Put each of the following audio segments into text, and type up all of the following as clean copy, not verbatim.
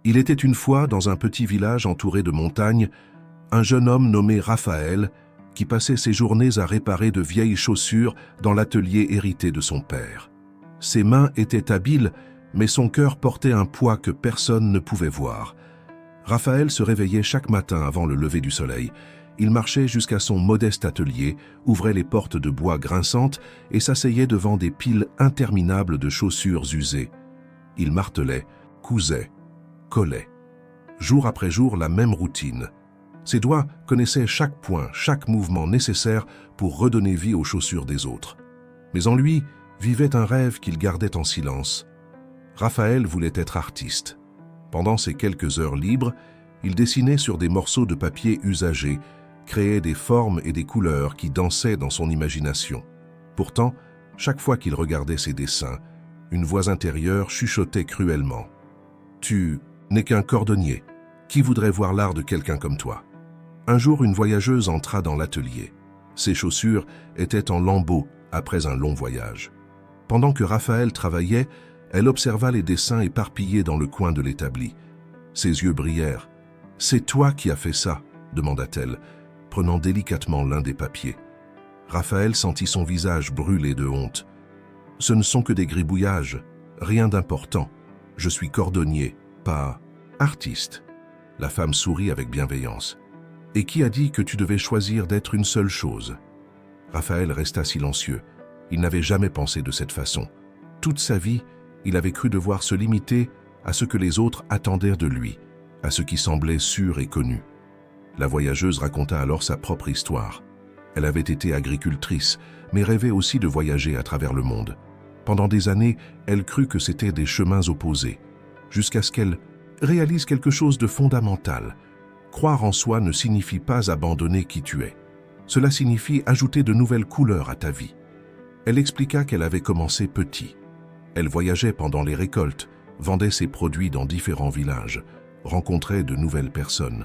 Il était une fois, dans un petit village entouré de montagnes, un jeune homme nommé Raphaël qui passait ses journées à réparer de vieilles chaussures dans l'atelier hérité de son père. Ses mains étaient habiles, mais son cœur portait un poids que personne ne pouvait voir. Raphaël se réveillait chaque matin avant le lever du soleil. Il marchait jusqu'à son modeste atelier, ouvrait les portes de bois grinçantes et s'asseyait devant des piles interminables de chaussures usées. Il martelait, cousait, collait. Jour après jour, la même routine. Ses doigts connaissaient chaque point, chaque mouvement nécessaire pour redonner vie aux chaussures des autres. Mais en lui vivait un rêve qu'il gardait en silence. Raphaël voulait être artiste. Pendant ses quelques heures libres, il dessinait sur des morceaux de papier usagés, créait des formes et des couleurs qui dansaient dans son imagination. Pourtant, chaque fois qu'il regardait ses dessins, une voix intérieure chuchotait cruellement. « Tu n'es qu'un cordonnier. Qui voudrait voir l'art de quelqu'un comme toi ?» Un jour, une voyageuse entra dans l'atelier. Ses chaussures étaient en lambeaux après un long voyage. Pendant que Raphaël travaillait, elle observa les dessins éparpillés dans le coin de l'établi. Ses yeux brillèrent. « C'est toi qui as fait ça ?» demanda-t-elle, prenant délicatement l'un des papiers. Raphaël sentit son visage brûler de honte. « Ce ne sont que des gribouillages, rien d'important. Je suis cordonnier, pas artiste. » La femme sourit avec bienveillance. « Et qui a dit que tu devais choisir d'être une seule chose ?» Raphaël resta silencieux. Il n'avait jamais pensé de cette façon. Toute sa vie, il avait cru devoir se limiter à ce que les autres attendaient de lui, à ce qui semblait sûr et connu. La voyageuse raconta alors sa propre histoire. Elle avait été agricultrice, mais rêvait aussi de voyager à travers le monde. Pendant des années, elle crut que c'étaient des chemins opposés, jusqu'à ce qu'elle réalise quelque chose de fondamental. Croire en soi ne signifie pas abandonner qui tu es. Cela signifie ajouter de nouvelles couleurs à ta vie. Elle expliqua qu'elle avait commencé petit. Elle voyageait pendant les récoltes, vendait ses produits dans différents villages, rencontrait de nouvelles personnes.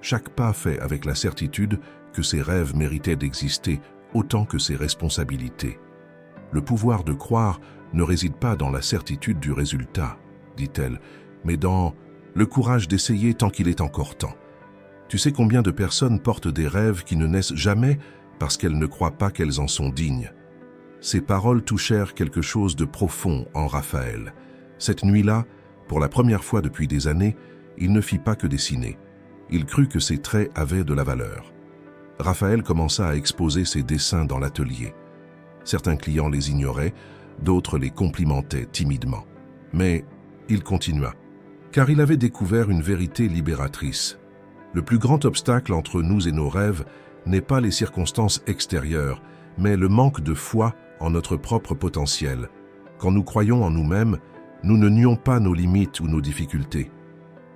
Chaque pas fait avec la certitude que ses rêves méritaient d'exister autant que ses responsabilités. Le pouvoir de croire ne réside pas dans la certitude du résultat, dit-elle, mais dans le courage d'essayer tant qu'il est encore temps. Tu sais combien de personnes portent des rêves qui ne naissent jamais parce qu'elles ne croient pas qu'elles en sont dignes. Ces paroles touchèrent quelque chose de profond en Raphaël. Cette nuit-là, pour la première fois depuis des années, il ne fit pas que dessiner. Il crut que ses traits avaient de la valeur. Raphaël commença à exposer ses dessins dans l'atelier. Certains clients les ignoraient, d'autres les complimentaient timidement. Mais il continua, car il avait découvert une vérité libératrice. Le plus grand obstacle entre nous et nos rêves n'est pas les circonstances extérieures, mais le manque de foi en notre propre potentiel. Quand nous croyons en nous-mêmes, nous ne nions pas nos limites ou nos difficultés.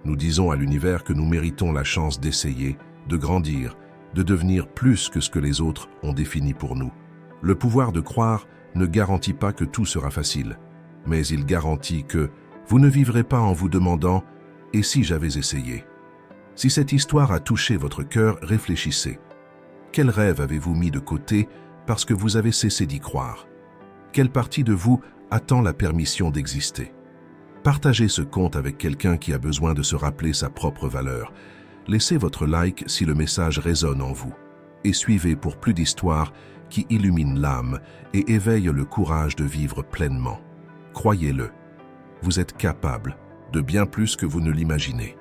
Nous disons à l'univers que nous méritons la chance d'essayer, de grandir, de devenir plus que ce que les autres ont défini pour nous. Le pouvoir de croire ne garantit pas que tout sera facile, mais il garantit que vous ne vivrez pas en vous demandant « et si j'avais essayé ?» Si cette histoire a touché votre cœur, réfléchissez. Quel rêve avez-vous mis de côté parce que vous avez cessé d'y croire? Quelle partie de vous attend la permission d'exister? Partagez ce conte avec quelqu'un qui a besoin de se rappeler sa propre valeur. Laissez votre like si le message résonne en vous. Et suivez pour plus d'histoires qui illuminent l'âme et éveillent le courage de vivre pleinement. Croyez-le, vous êtes capable de bien plus que vous ne l'imaginez.